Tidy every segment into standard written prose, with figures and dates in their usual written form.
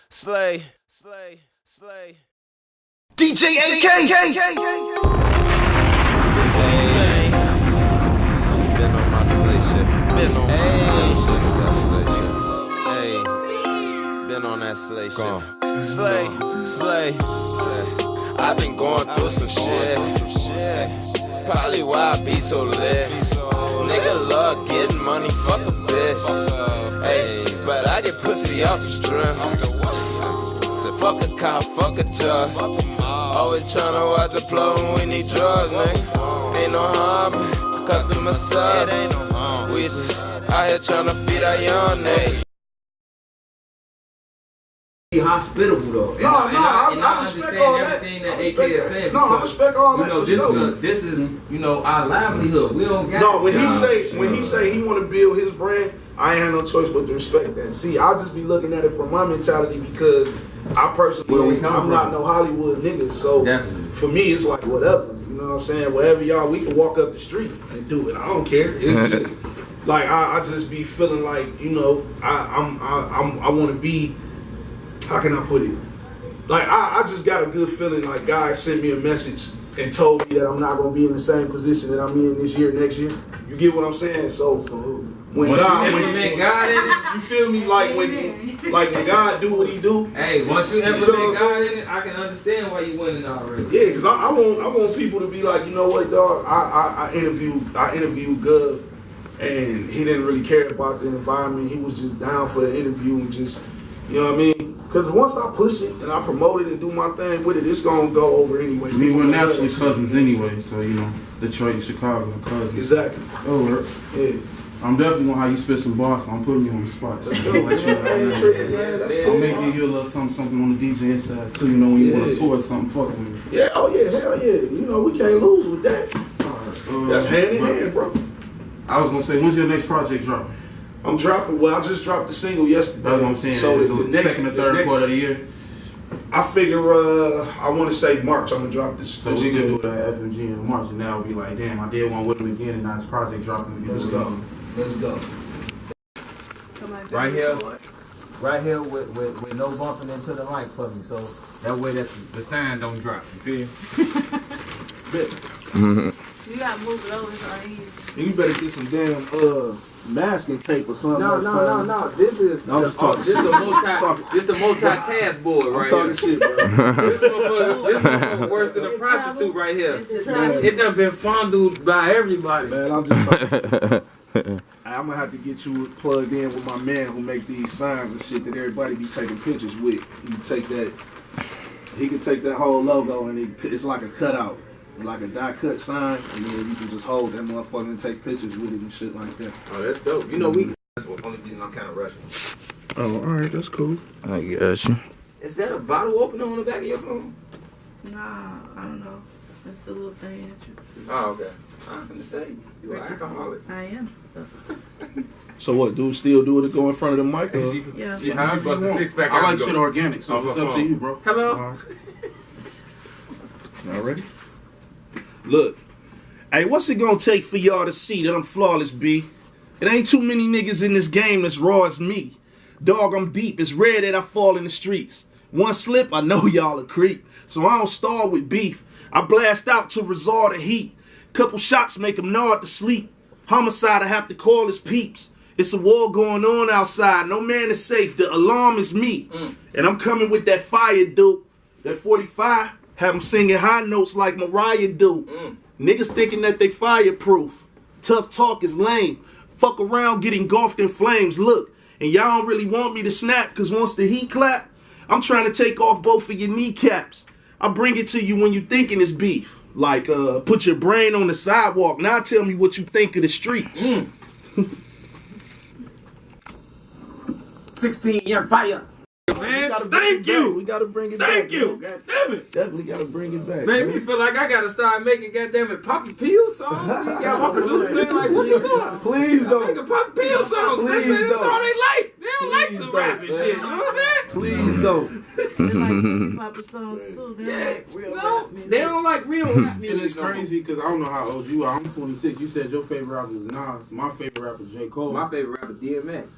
Slay. DJ AK. Been on my slay shit. Been on my slay shit. Hey, been on that slay shit. Slay. I've been going through some shit. Probably why I be so lit. Nigga love getting money, fuck a bitch. Hey, but I get pussy off the strip. Say fuck a cop, fuck a judge. Always tryna watch a plug when we need drugs, nigga. Ain't no harm, customer service. We just out here tryna feed our young niggas. Hospitable though. I respect all that. Everything that AK is saying. No, I respect all that. This is our livelihood. We don't got. No, when he say he want to build his brand, I ain't have no choice but to respect that. See, I'll just be looking at it from my mentality because I personally, I'm not no Hollywood nigga. So definitely. For me, it's like whatever. You know what I'm saying? Whatever y'all, we can walk up the street and do it. I don't care. It's just like I just be feeling like I want to be. How can I put it? Like I just got a good feeling like God sent me a message and told me that I'm not gonna be in the same position that I'm in this year, next year. You get what I'm saying? So when God in it, you feel me? Like when God do what He do. Hey, once you implement God in it, I can understand why you winning already. Yeah, because I want people to be like, you know what, dog? I interviewed Gov, and he didn't really care about the environment. He was just down for the interview and just, you know what I mean? Because once I push it and I promote it and do my thing with it, it's going to go over anyway. We were naturally cousins anyway, so, Detroit and Chicago are cousins. Exactly. Oh, yeah. I'm definitely going to have you spit some bars, so I'm putting you on the spot. So I'll make you a little something on the DJ side, so when you want to tour something, fuck with me. Yeah, oh yeah, hell yeah. We can't lose with that. That's hand in hand, bro. I was going to say, when's your next project dropping? I'm dropping. Well, I just dropped the single yesterday. That's what I'm saying. So the second or third quarter of the year. I figure. I want to say March. I'm gonna drop this. So we gonna do it at FMG in March, and now it'll be like, damn, I did one with him again, and now this project dropping. Let's go. Right here with no bumping into the mic for me, so that way that the sign don't drop. You feel? You gotta move it over so I hear you. You better get some damn masking tape or something. No. This is the multitask board right here. I'm talking shit, bro. This motherfucker worse than a prostitute right here. It done been fondled by everybody. Man, I'm just talking. I'm gonna have to get you plugged in with my man who make these signs and shit that everybody be taking pictures with. He can take that whole logo and it's like a cutout. Like a die cut sign, and then you can just hold that motherfucker and take pictures with it and shit like that. Oh, that's dope. That's the only reason I'm kind of rushing. Oh, alright, that's cool. I got you. Is that a bottle opener on the back of your phone? Nah, I don't know. That's the little thing that you. Oh, okay. I'm gonna say you an alcoholic. I am. So what? Still do it to go in front of the mic? Yeah. She bust a six pack. I like shit organic, so it's up to you, bro. Hello. Y'all ready? Look, hey, what's it gonna take for y'all to see that I'm flawless, B? It ain't too many niggas in this game that's raw as me. Dog, I'm deep. It's rare that I fall in the streets. One slip, I know y'all a creep. So I don't stall with beef. I blast out to resolve the heat. Couple shots make them nod to sleep. Homicide, I have to call his peeps. It's a war going on outside. No man is safe. The alarm is me. And I'm coming with that fire, dude. That 45. Have them singing high notes like Mariah do. Niggas thinking that they fireproof. Tough talk is lame. Fuck around, get engulfed in flames. Look, and y'all don't really want me to snap, cause once the heat clap, I'm trying to take off both of your kneecaps. I bring it to you when you thinking it's beef. Like, put your brain on the sidewalk. Now tell me what you think of the streets. 16 young fire. Man, thank you. We gotta bring it back. Thank you. God damn it. Definitely gotta bring it back. Made me feel like I gotta start making goddamn Poppy Peel songs. Y'all like, what you doing? Please don't. Making Poppy Peel songs. Please That's all don't. they like. They don't like the rap and shit. You know what I'm saying? Please don't. They like Papa songs too. They don't like real rap music. They don't like real rap music. And it's crazy because I don't know how old you are. I'm 26. You said your favorite rapper was Nas. My favorite rapper is J. Cole. My favorite rapper DMX.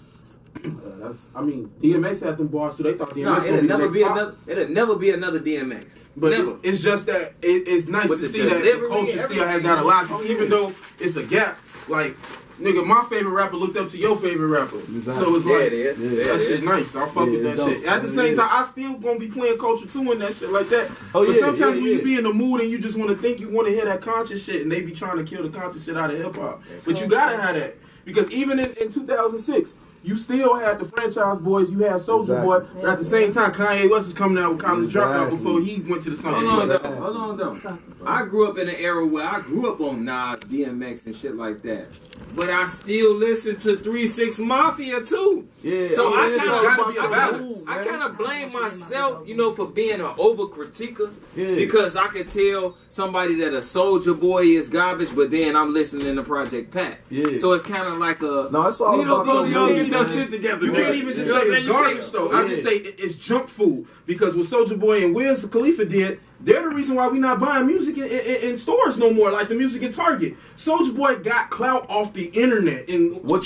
I mean, DMX had them bars, so they thought DMX No, was it'll gonna be never the be next pop. another. It'll never be another DMX. But never. it's just that it's nice With to the see that the delivery, culture still has everything. not allowed you, even though it's a gap. Like, nigga, my favorite rapper looked up to your favorite rapper. Exactly. So it's Yeah, like, it is. Yeah, that it shit is. nice. I fuck with that it's shit. dope. At the same time, I still gonna be playing culture too and that shit like that. Oh, but yeah, sometimes yeah, when you yeah. be in the mood and you just want to think you want to hear that conscious shit, and they be trying to kill the conscious shit out of hip hop. But you gotta have that because even in 2006. You still had the franchise boys, you had Soulja Boy, but at the same time, Kanye West was coming out with College Dropout Exactly. before he went to the sun. Hold on though. I grew up in an era where I grew up on Nas, DMX, and shit like that. But I still listen to 3 6 Mafia too. Yeah. So I it's kinda- gotta be a I balance. I kind of blame myself, you know, for being an over critiquer. Yeah. Because I could tell somebody that a Soldier Boy is garbage, but then I'm listening to Project Pat. Yeah. So it's kind of like a. No, it's all you know, about go your to mood, get your man. shit together. You man. can't even just You know say what I'm it's saying? You garbage can't- though. I just say it's junk food because what Soulja Boy and Wiz Khalifa did, they're the reason why we not buying music in stores no more, like the music in Target. Soulja Boy got clout off the internet, and What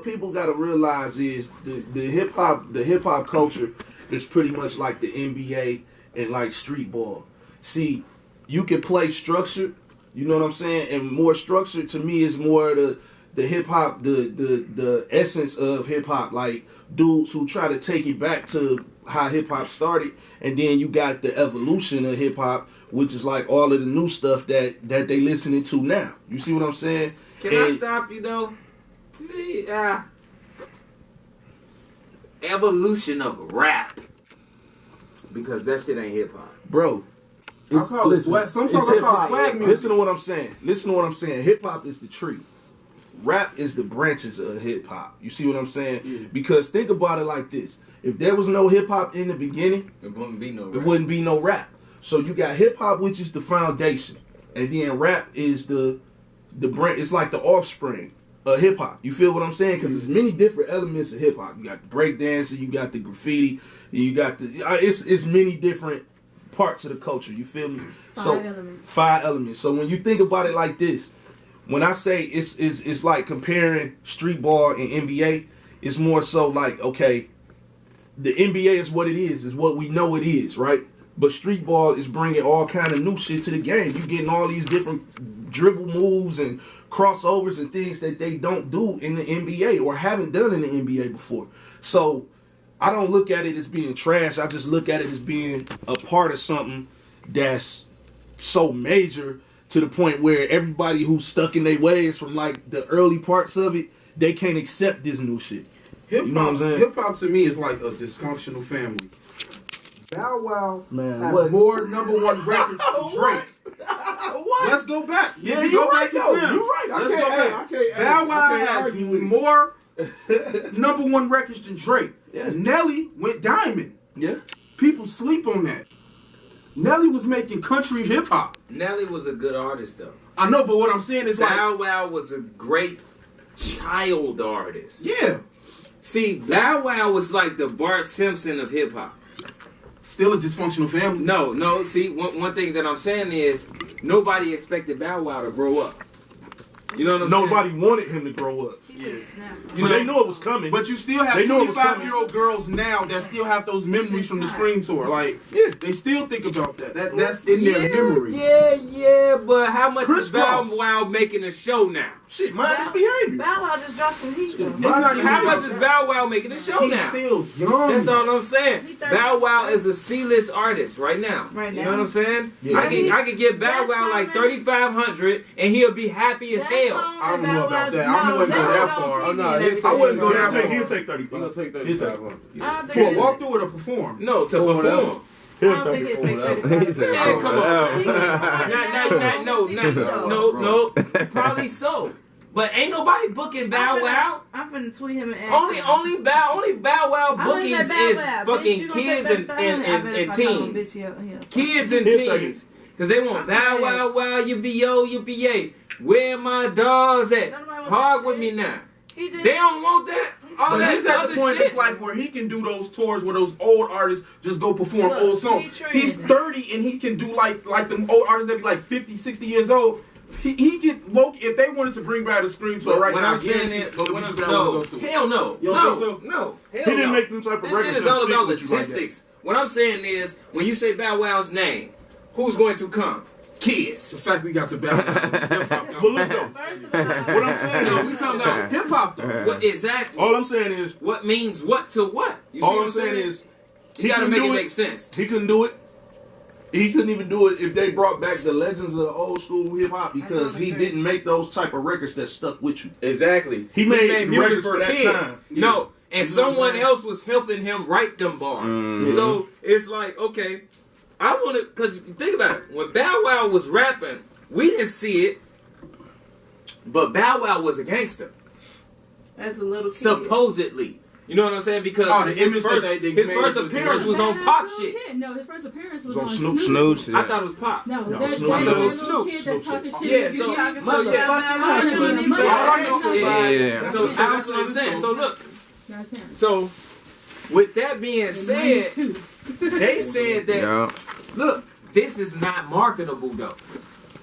people gotta realize is the hip hop culture is pretty much like the NBA and like street ball. See, you can play structured, you know what I'm saying, and more structured to me is more the hip hop, the essence of hip hop, like dudes who try to take it back to how hip hop started, and then you got the evolution of hip hop, which is like all of the new stuff that they listening to now. You see what I'm saying? Can I stop you though? See, evolution of rap. Because that shit ain't hip hop. Bro, I call it swag. Some songs I call swag music. Listen to what I'm saying. Hip hop is the tree. Rap is the branches of hip hop. You see what I'm saying? Yeah. Because think about it like this: if there was no hip hop in the beginning, It wouldn't be no rap. it wouldn't be no rap. So you got hip hop, which is the foundation, and then rap is the branch. It's like the offspring of hip hop. You feel what I'm saying? Because there's many different elements of hip hop. You got the breakdancing, you got the graffiti, you got the. It's many different parts of the culture. You feel me? Five elements. So when you think about it like this, when I say it's like comparing street ball and NBA, it's more so like, okay, the NBA is what it is what we know it is, right? But street ball is bringing all kind of new shit to the game. You getting all these different dribble moves and crossovers and things that they don't do in the NBA or haven't done in the NBA before. So I don't look at it as being trash. I just look at it as being a part of something that's so major to the point where everybody who's stuck in their ways from like the early parts of it, they can't accept this new shit. You know what I'm saying? Hip hop to me is like a dysfunctional family. Bow Wow Man, has what? more #1 records than Drake. What? Let's go back. Yeah, If you're go right, back though. in time, You're right. I Let's can't- go hey, back. I can't- Bow hey, Wow I can't has argue with you. more #1 records than Drake. Yeah. Nelly went diamond. Yeah. People sleep on that. Nelly was making country hip hop. Nelly was a good artist though. I know, but what I'm saying is like, Bow Wow was a great child artist. yeah, See, Bow Wow was like the Bart Simpson of hip hop. still a dysfunctional family. No. See, one thing that I'm saying is nobody expected Bow Wow to grow up. You know what I'm saying? Nobody wanted him to grow up. But they knew it was coming. But you still have They knew it was 25-year-old girls now that still have those memories from the Scream tour. Like, Yeah. they still think about that. That's in their memory. Yeah, but how much is Bow Crisscross. Wow making a show now? Shit, mind his behavior. Bow Wow just dropped some heat though. How much is Bow Wow making a show He's now? still young. That's all I'm saying. He Bow Wow is a C-list artist right now. Right You now. know what I'm saying? Yeah. I could give Bow That's Wow like not- 3,500 and he'll be happy as hell. I don't know about that. I wouldn't go that far. Oh, no, I wouldn't go that far. He'll take 35. He'll take He'll 35. For a walkthrough or to perform? No, to perform. I don't think he'll take 35. Man, come on. No. Probably so. But ain't nobody booking Bow Wow. I'm finna tweet him and ask Only him. Bow Wow I wouldn't bookings say is Bow Wow. Bitch, fucking you gonna kids take and that family? I bet if I call him teens. bitch, yeah. Kids and He'll take teens. Because they want I Bow bet. Wow Wow, yippee yay. Where my dogs at? Nobody want Hard that with shit. me now. He just They don't want that. All But that he's at other the point in shit. his life where he can do those tours where those old artists just go perform Look, old songs. he trained. He's 30 and he can do like them old artists that be like 50, 60 years old. he get woke if they wanted to bring back the Scream tour right what now. I'm saying is, but what I'm no, hell no, You don't no, think so? no, hell He didn't no. make them type of This records shit is that all stick about with you like that. logistics. What I'm saying is, when you say Bow Wow's name, who's going to come? Kids. The fact we got to battle But look though, First of all, what I'm saying No, is, we talking about hip hop though. what exactly? all I'm saying is, What means what to what? You see all what I'm saying is, you gotta couldn't make do it make sense. He couldn't do it. He couldn't even do it if they brought back the legends of the old school hip hop because he didn't make those type of records that stuck with you. Exactly. He made music records for for that kids. time. No, and You know what I'm someone saying? else was helping him write them bars. So it's like, okay, I want to, because think about it. When Bow Wow was rapping, we didn't see it, but Bow Wow was a gangster. as a little kid. Supposedly. You know what I'm saying? Because Oh, the his image first, that they his made first for the appearance kid. was on That Pac little shit. kid. No, his first appearance was on on Snoop. Snoop. Snoop. I thought it was Pac. No, No, that Snoop. that So little Snoop. kid Snoop that's talking shit. shit. Yeah, You so talking so shit. yeah, Motherfucking hustling. Yeah. so that's what I'm saying. So look, That's him. so with that being said, 92. they said that Yeah. look, this is not marketable though.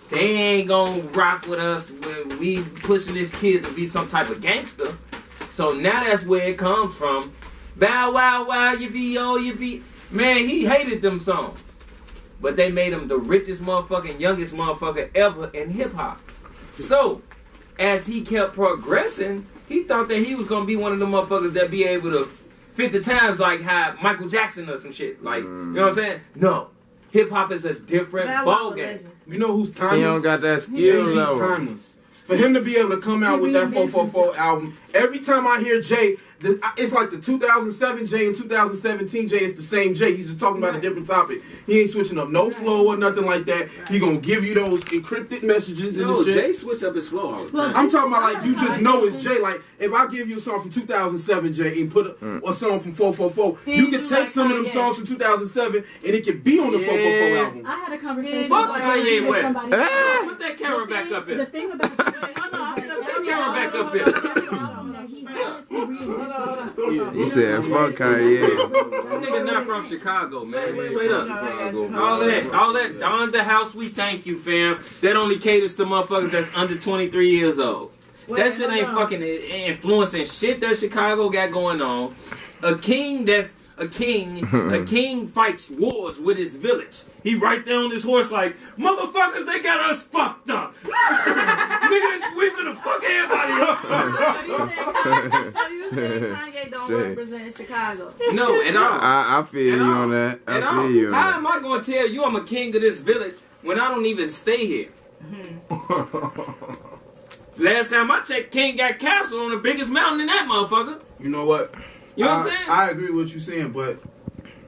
They ain't gonna rock with us when we pushing this kid to be some type of gangster. So now that's where it comes from. Bow wow wow, you be oh you be. Man, he hated them songs, but they made him the richest motherfucking youngest motherfucker ever in hip hop. So as he kept progressing, he thought that he was gonna be one of the motherfuckers that be able to fit the times like how Michael Jackson or some shit. Like, you know what I'm saying? No. Hip hop is a different Bow Wow ballgame. legend. You know who's He timeless? don't got that skill Jay-Z's level. timeless. For him to be able to come out with that reinvented 444 album, every time I hear Jay, it's like the 2007 Jay and 2017 Jay is the same Jay. He's just talking about a different topic. He ain't switching up no flow or nothing like that. He gonna give you those encrypted messages and No, shit. Jay switch up his flow all the time. I'm talking about like you just know it's Jay. Like if I give you a song from 2007 Jay and put a song from 444, you can take some of them songs from 2007 and it can be on the 444 album. I had a conversation Fuck with Kanye West. somebody. Put that camera back up The here. thing about That camera back up here. He said, fuck Kanye. That nigga not from Chicago, man. Straight up. All that on the house, we thank you, fam. That only caters to motherfuckers that's under 23 years old. That shit ain't fucking influencing shit that Chicago got going on. A king fights wars with his village. He right there on his horse like, motherfuckers, they got us fucked up. Nigga, we finna fuck everybody up. So you saying Kanye don't Shit. represent Chicago? No, at all. I feel At you all. on that. At I all. feel you on How that. am I gonna tell you I'm a king of this village when I don't even stay here? Last time I checked, King got castle on the biggest mountain in that motherfucker. You know what? You know what I'm saying? I agree with what you're saying, but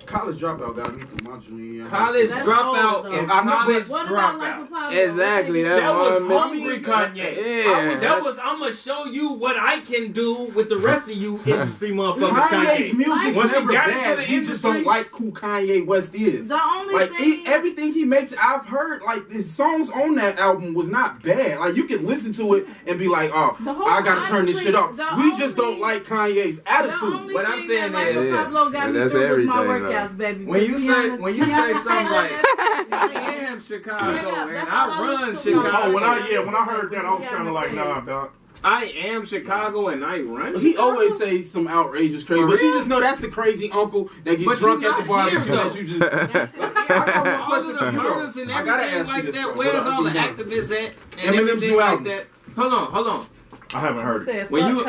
College Dropout got me through my junior year. College That's dropout old, is though. I'm not- college What about Life dropout. of Pablo? Exactly. That was one minute. hungry Kanye. Yeah. That was, I'm gonna show you what I can do with the rest of you industry motherfuckers. Kanye's Kanye. music's Once he never got bad. into the We just industry, don't like who Kanye West is. The only Like thing. everything he makes, I've heard like his songs on that album was not bad. Like you can listen to it and be like, oh, The whole- I gotta turn this shit off. the We just only- don't like Kanye's The attitude. only What I'm thing saying that Life is- of Pablo got Yeah, me that's through was my everything, workouts, baby. when you say something like, I I am Chicago and That's all I I run listen to. Chicago. Oh, when I heard that, I was kind of like, nah, dog. I am Chicago and I run He Chicago. always say some outrageous crazy, For but you real? just know that's the crazy uncle that But gets drunk you at the not barbecue here, that though. you just. all of the murders and I gotta everything ask you like this, that. bro. Where's What all the I do activists at? And Eminem's everything new like album. that. Hold on. I haven't heard it. When you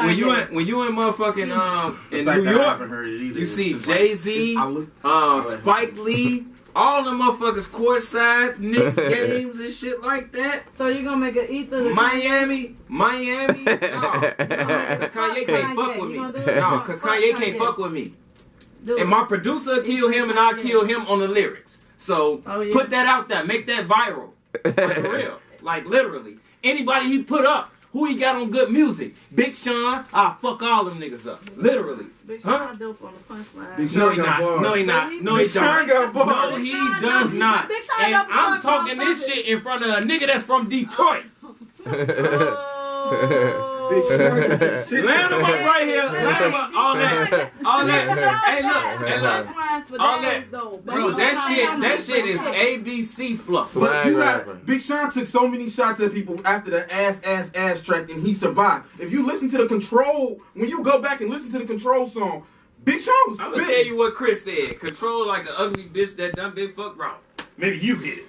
in motherfucking in The fact New that I York, haven't heard it either you is see just like- Jay-Z, Spike Lee, all the motherfuckers courtside, Knicks games and shit like that. So you gonna make an ether? to Miami. No, because Kanye can't fuck with me. No, because Kanye can't fuck with me. Do And my producer kill him, and I kill him on the lyrics. So Oh, yeah. put that out there, make that viral, like for real, like literally. Anybody he put up, who he got on good music? Big Sean, I'll fuck all them niggas up, literally. Big Huh? Sean dope on the punchline. Big No, Sean he got not. bars. No, he not. No, he Big Sean don't. got bars. No, Big he Sean does don't. not. Big Sean And don't I'm fuck talking all this of it. shit in front of a nigga that's from Detroit. Oh. Big Sean got that shit. Land them up right here. Land them up. All that. Hey, look. All that. Bro, that shit is ABC fluff. But you got Big Sean took so many shots at people after the ass track, and he survived. If you listen to the Control, when you go back and listen to the Control song, Big Sean was spitting. I'm gonna tell you what Chris said. Control like an ugly bitch that done big fuck wrong. Maybe you get it.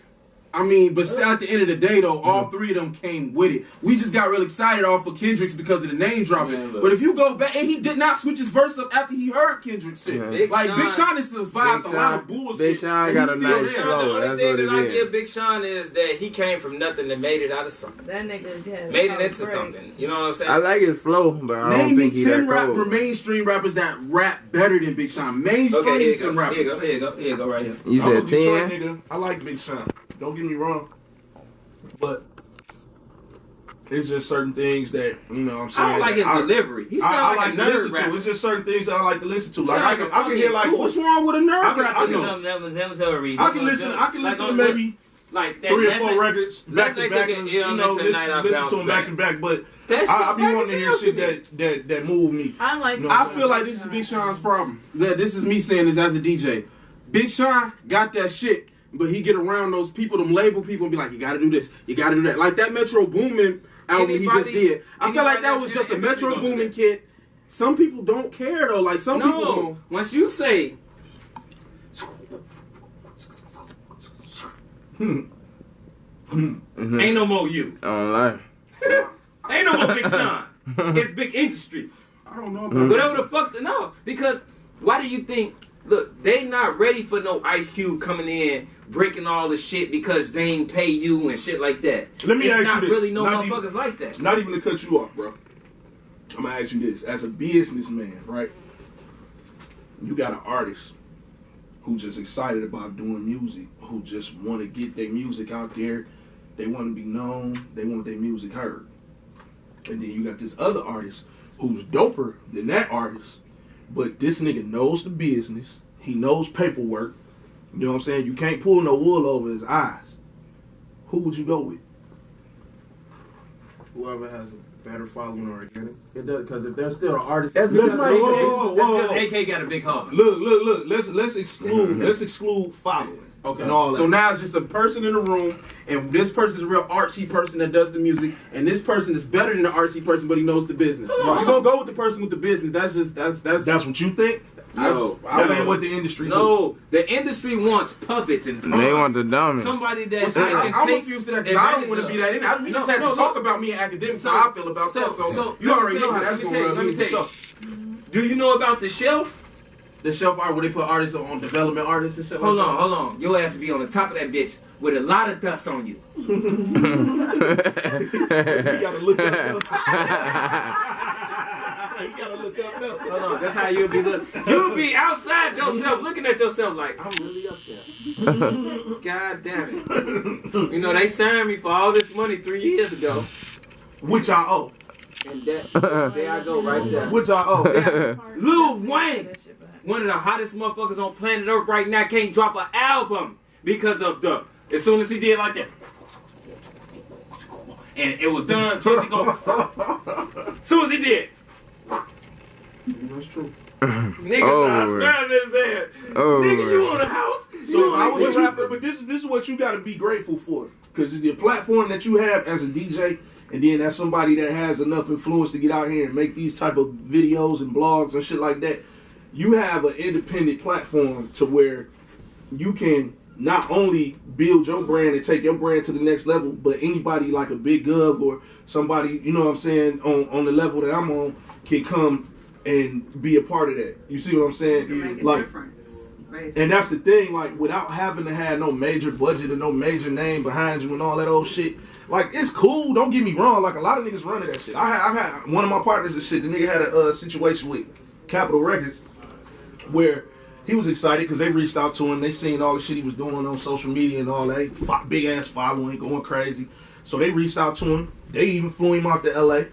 I mean, but still at the end of the day, though, all three of them came with it. We just got real excited off of Kendrick's because of the name dropping. But if you go back, and he did not switch his verse up after he heard Kendrick's shit. Big Sean has survived a lot of bullshit. Big Sean got a nice flow. The only thing that I give Big Sean is that he came from nothing and made it out of something. That nigga made it into something. You know what I'm saying? I like his flow, but I don't think he that cold. Name me 10 mainstream rappers that rap better than Big Sean. Mainstream rappers. Here you go right here. You said 10? Nigga. I like Big Sean. Don't get me wrong. But it's just certain things that, you know what I'm saying. I don't like his delivery. He sounds like a to nerd listen rapper. to. It's just certain things that I like to listen to. Like I can hear like, what's wrong with a nerd rapper? I can listen to maybe like 3 or 4 records back to back. You know, listen to them back to back. But I be wanting to hear shit that move me. I feel like this is Big Sean's problem. This is me saying this as a DJ. Big Sean got that shit. But he get around those people, them label people, and be like, you gotta do this, you gotta do that. Like that Metro Boomin album he just did. I feel like that was just a Metro Boomin kid. Some people don't care though. Like some people don't. Once you say, ain't no more you. I don't lie. Ain't no more Big Sean. It's big industry. I don't know about whatever the fuck. No, because why do you think? Look, they not ready for no Ice Cube coming in, breaking all the shit because they ain't pay you and shit like that. Let me ask you not this. Really no motherfuckers like that. Not even to cut you off, bro. I'm gonna ask you this: as a businessman, right? You got an artist who just excited about doing music, who just want to get their music out there. They want to be known. They want their music heard. And then you got this other artist who's doper than that artist. But this nigga knows the business. He knows paperwork. You know what I'm saying? You can't pull no wool over his eyes. Who would you go with? Whoever has a better following or organic. It does, because if they're still an artist, that's because whoa. AK got a big heart. Look. Let's exclude following. Okay. And all that. So now it's just a person in the room, and this person's a real artsy person that does the music, and this person is better than the artsy person, but he knows the business. Right. You're gonna go with the person with the business. That's what you think? No, that ain't what the industry do. The industry wants puppets and they want the dummy. Somebody that I'm refused to that because I don't want to be that. We just had to talk about me and academics. So how I feel about that. So you already know how that's gonna run. Let me tell you. Do you know about the shelf? The shelf art where they put artists on development artists and shit. Hold on. Your ass to be on the top of that bitch with a lot of dust on you. You gotta look up. You gotta look up now. Hold on, that's how you'll be looking. You'll be outside yourself, looking at yourself like, I'm really up there. God damn it. You know, they signed me for all this money 3 years ago. Which I owe. And there I go right there. Which I owe. Lil Wayne, one of the hottest motherfuckers on planet Earth right now, can't drop an album because of as soon as he did like that. And it was done as soon as he go. As soon as he did. That's true. Niggas smiling his head. Nigga, you own a house? So I was a rapper, but this is what you gotta be grateful for. Because it's the platform that you have as a DJ, and then as somebody that has enough influence to get out here and make these type of videos and blogs and shit like that. You have an independent platform to where you can not only build your brand and take your brand to the next level, but anybody like a Big Gov or somebody, you know what I'm saying, on the level that I'm on, can come and be a part of that. You see what I'm saying? Like, and that's the thing, like, without having to have no major budget and no major name behind you and all that old shit, like, it's cool, don't get me wrong, like, a lot of niggas run to that shit. I've had one of my partners and shit, the nigga had a situation with Capitol Records where he was excited because they reached out to him, they seen all the shit he was doing on social media and all that, big ass following, going crazy. So they reached out to him, they even flew him out to LA.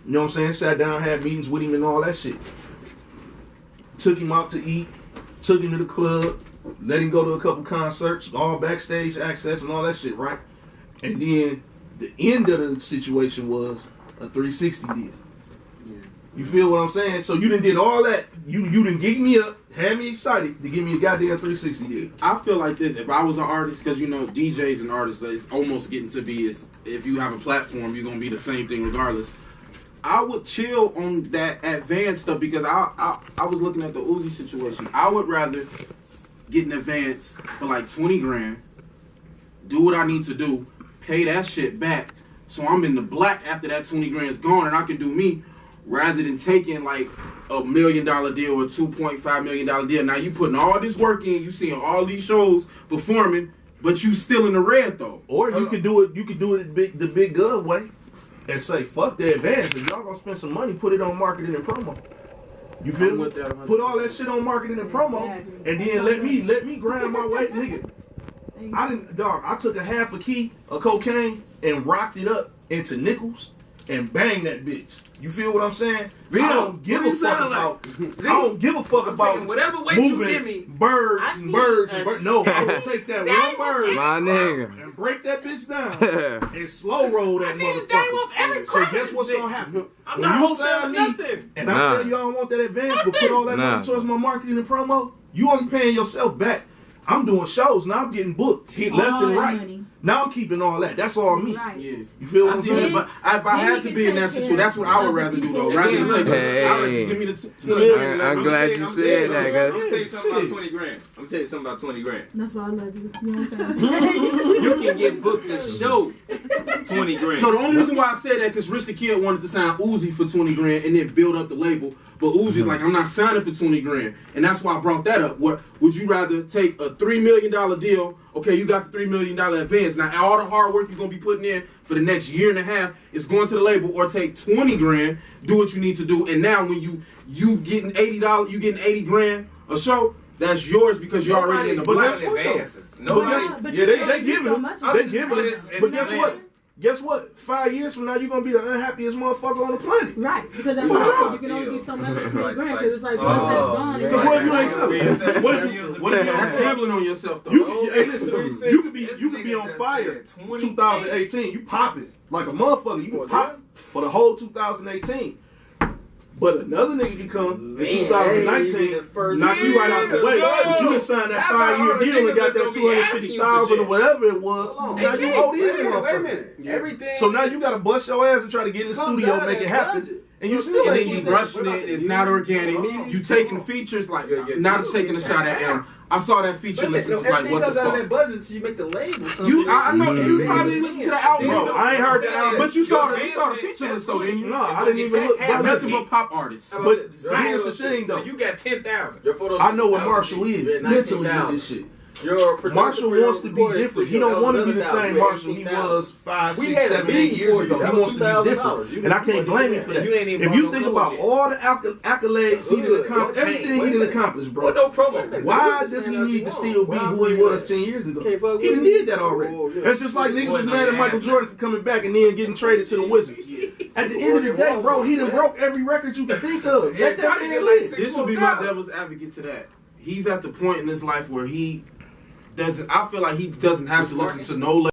You know what I'm saying? Sat down, had meetings with him and all that shit. Took him out to eat, took him to the club, let him go to a couple concerts, all backstage access and all that shit, right? And then the end of the situation was a 360 deal. You feel what I'm saying? So you done did all that. You done geek me up, had me excited to give me a goddamn 360 deal. I feel like this. If I was an artist, because you know DJs and artists, it's almost getting to be is if you have a platform, you're gonna be the same thing regardless. I would chill on that advanced stuff because I was looking at the Uzi situation. I would rather get an advance for like 20 grand, do what I need to do, pay that shit back, so I'm in the black after that 20 grand is gone and I can do me, rather than taking like $1 million deal or $2.5 million deal. Now you putting all this work in, you seeing all these shows performing, but you still in the red though. Or you could do it the big good way and say, fuck the advance. If y'all gonna spend some money, put it on marketing and promo. You feel me? Put all that shit on marketing and promo, and then let me grind my way, nigga. I took a half a key of cocaine and rocked it up into nickels and banged that bitch. You feel what I'm saying? I don't give a fuck about. I don't give a fuck about whatever weight moving you give me. birds and birds. No, I will take that one bird, My nigga. and break that bitch down and slow roll that motherfucker. So guess what's gonna happen? I'm When not you sign me, nothing. and I tell you I don't want that advance, but put all that money towards my marketing and promo, you only paying yourself back. I'm doing shows now. I'm getting booked, hit left and right. Money. Now I'm keeping all that. That's all me. Right. Yes. You feel what I'm I see that, saying? but if I had to be in that situation, that's what I would rather do though. Rather than take I would just give me the 20. I'm glad you said that, I'm gonna cause tell you something about 20 grand. I'm gonna tell you something about 20 grand. That's why I love you. You know what I'm saying? You can get booked to show 20 grand. No, the only reason why I said that because Rich the Kid wanted to sign Uzi for 20 grand and then build up the label. But Uzi's like, I'm not signing for 20 grand. And that's why I brought that up. What would you rather take a $3 million deal? Okay, you got the $3 million advance. Now all the hard work you're gonna be putting in for the next year and a half is going to the label, or take 20 grand, do what you need to do. And now when you getting $80, you getting 80 grand a show, that's yours because you're already in the But black. guess what, though? Advances. But Nobody. But yeah, you they can't do giving so them. much They of giving it. But them. it's But guess man. what? Guess what? 5 years from now, you're gonna be the unhappiest motherfucker on the planet. Right, because that's Fuck. why you can only do so much of 20 Like- grand, because it's like once that's gone, Because what if you ain't Yeah. selling? What if you That's don't gambling on yourself though. Hey, listen, you could be on fire. 2018, you popping like a motherfucker. You can pop for the whole 2018. But another nigga can come in 2019, knock you right out the way. But you done signed that 5-year deal and got that 250,000 or whatever it was. Now you owe these motherfuckers. Everything. So now you gotta bust your ass and try to get in the studio and make it happen. And you still And ain't then you getting rushing it. It's not organic. You taking features like not taking a shot at him. I saw that feature list. It was like, what the Everything goes out of that fuck? budget until you make the label. I know you probably listened to the album, Bro, I ain't heard the album. but you saw the feature list though, didn't you? No, I didn't even look. Bro, nothing but pop artists. But here's the thing So though. you got 10,000. Your photos. I know what Marshall is mentally with this shit. Marshall wants to be different. He don't want to be the same Marshall he was 5, 6, 7, 8 years ago. He wants to be different, and I can't blame him for that. If you think about all the accolades he did accomplish, everything he did accomplish, What bro, no promo? why does he need to still be who he was 10 years ago? He done did that already. It's just like niggas was mad at Michael Jordan for coming back and then getting traded to the Wizards. At the end of the day, bro, he done broke every record you can think of. Let that man live. This will be my devil's advocate to that. He's at the point in his life where he doesn't. I feel like he doesn't have to listen to no.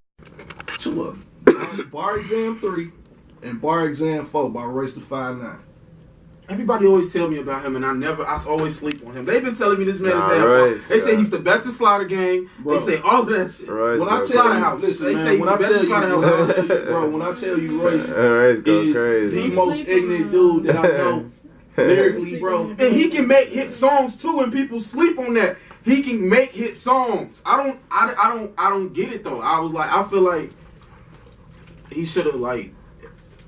Two of them. Bar Exam 3 and Bar Exam 4 by Royce the 5'9". Everybody always tell me about him, and I always sleep on him. They've been telling me this man is Royce, They say he's the best in Slaughter Gang. Bro. They say all that shit. Royce, When I go tell Slaughterhouse. you, listen, They man, say when I he's the tell you, best bro, when I tell you Royce Royce go is crazy. the most ignorant dude that I know lyrically, bro. And he can make hit songs too, and people sleep on that. He can make hit songs. I don't get it though. I feel like he should have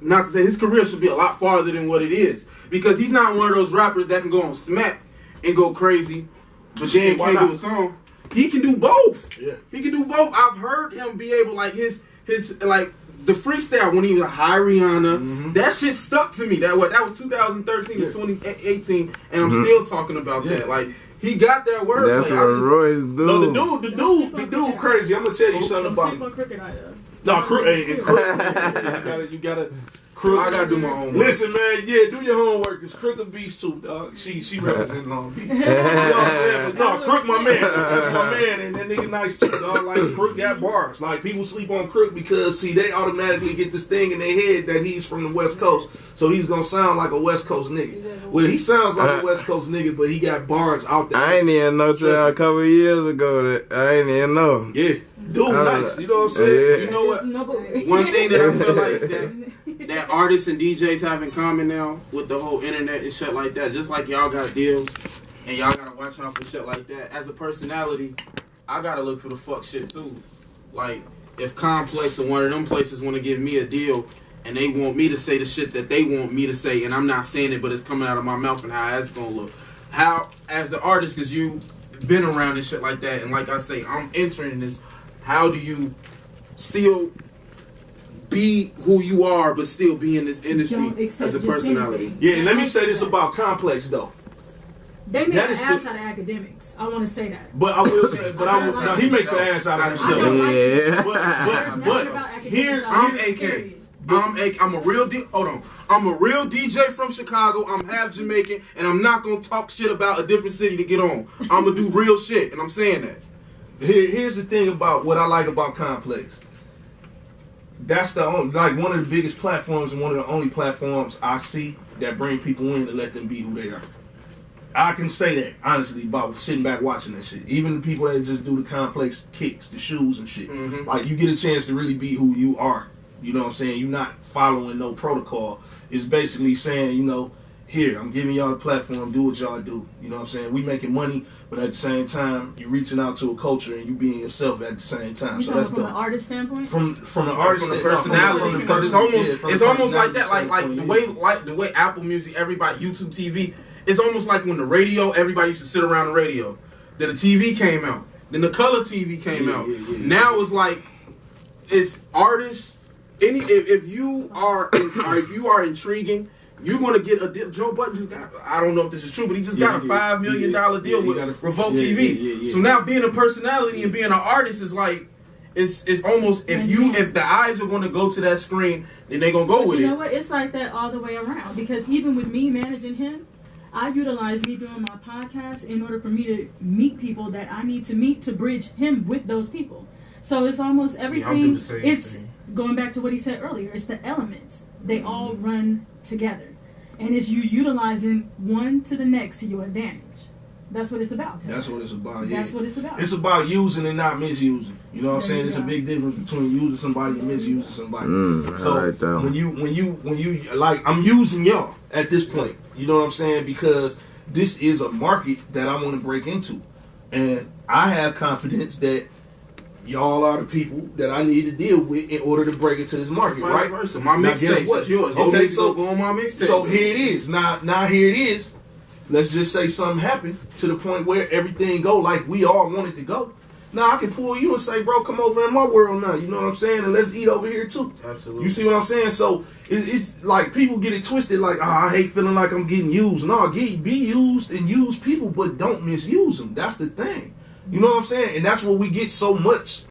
not to say his career should be a lot farther than what it is, because he's not one of those rappers that can go on Smack and go crazy, but then Why can't do not? a song. He can do both. Yeah. He can do both. I've heard him be able his the freestyle when he was a high Rihanna, that shit stuck to me. That was 2013 to 2018, and I'm still talking about that. Like, he got that word. That's what Royce do. No, the dude crazy. I'm gonna tell you something about him. Sleep on Crooked Eye, though. No, you gotta Crook. I gotta do my homework. Listen, man, yeah, do your homework. Cause Crook a beast too, dog. She represents Long Beach. You know what I'm saying? But no, Crook my man. That's my man, and that nigga nice too, dog. Like Crook got bars. Like people sleep on Crook because see they automatically get this thing in their head that he's from the West Coast, so he's gonna sound like a West Coast nigga. Well, he sounds like a West Coast nigga, but he got bars out there. I ain't even know till a couple of years ago that I ain't even know. Yeah, dude, nice. You know what I'm saying? Yeah. You know what? Nobody. One thing that I feel like that artists and DJs have in common now with the whole internet and shit like that, just like y'all got deals and y'all gotta watch out for shit like that. As a personality, I gotta look for the fuck shit too. Like, if Complex or one of them places want to give me a deal and they want me to say the shit that they want me to say and I'm not saying it but it's coming out of my mouth and how that's gonna look. How, as the artist, because you been around and shit like that, and like I say, I'm entering this, how do you still be who you are but still be in this industry as a personality? Yeah, and let me say this about Complex though. They make That an is ass the- out of academics. I want to say that. But I will say, no, he makes an ass out of himself. Yeah. But here's I'm AK. I'm a real hold on. I'm a real DJ from Chicago. I'm half Jamaican, and I'm not gonna talk shit about a different city to get on. I'm gonna do real shit, and I'm saying that. Here's the thing about what I like about Complex. That's the only, like one of the biggest platforms and one of the only platforms I see that bring people in and let them be who they are. I can say that honestly about sitting back watching that shit. Even the people that just do the Complex kicks, the shoes and shit. Mhm. Like you get a chance to really be who you are. You know what I'm saying? You're not following no protocol. It's basically saying, you know, here, I'm giving y'all the platform, do what y'all do. You know what I'm saying? We making money, but at the same time, you're reaching out to a culture and you being yourself at the same time. You So talking that's from an dope. artist standpoint? From the artist, From the no, personality, from the because person- it's yeah, almost like personality that, like standpoint, the way Apple Music, everybody, YouTube TV. It's almost like when the radio, everybody used to sit around the radio. Then the TV came out. Then the color TV came out. Yeah. Now it's like it's artists. If you are intriguing, you're gonna get a deal. Joe Budden just got. I don't know if this is true, but he just got a $5 million deal with Revolt TV. So now being a personality and being an artist is like. It's almost if the eyes are going to go to that screen, then they're gonna go with it. You know what? It's like that all the way around. Because even with me managing him, I utilize me doing my podcast in order for me to meet people that I need to meet to bridge him with those people. So it's almost everything. I'll do the same It's thing. going back to what he said earlier. It's the elements. They all run together, and it's you utilizing one to the next to your advantage. That's what it's about. That's what it's about. Yeah. That's what it's about. It's about using and not misusing. You know what I'm There saying? you It's a go. big difference between using somebody and misusing somebody. So I like that one. when you like, I'm using y'all at this point. You know what I'm saying? Because this is a market that I want to break into, and I have confidence that y'all are the people that I need to deal with in order to break into this market, Vice right? versa. My Now, guess mixtape what? is yours. Your Okay, mixtape so go on my mixtape. So here it is. Now here it is. Let's just say something happened to the point where everything go like we all want it to go. Now I can pull you and say, bro, come over in my world now. You know what I'm saying? And let's eat over here too. Absolutely. You see what I'm saying? So it's like people get it twisted. Like, I hate feeling like I'm getting used. No, be used and use people, but don't misuse them. That's the thing. You know what I'm saying? And that's what we get so much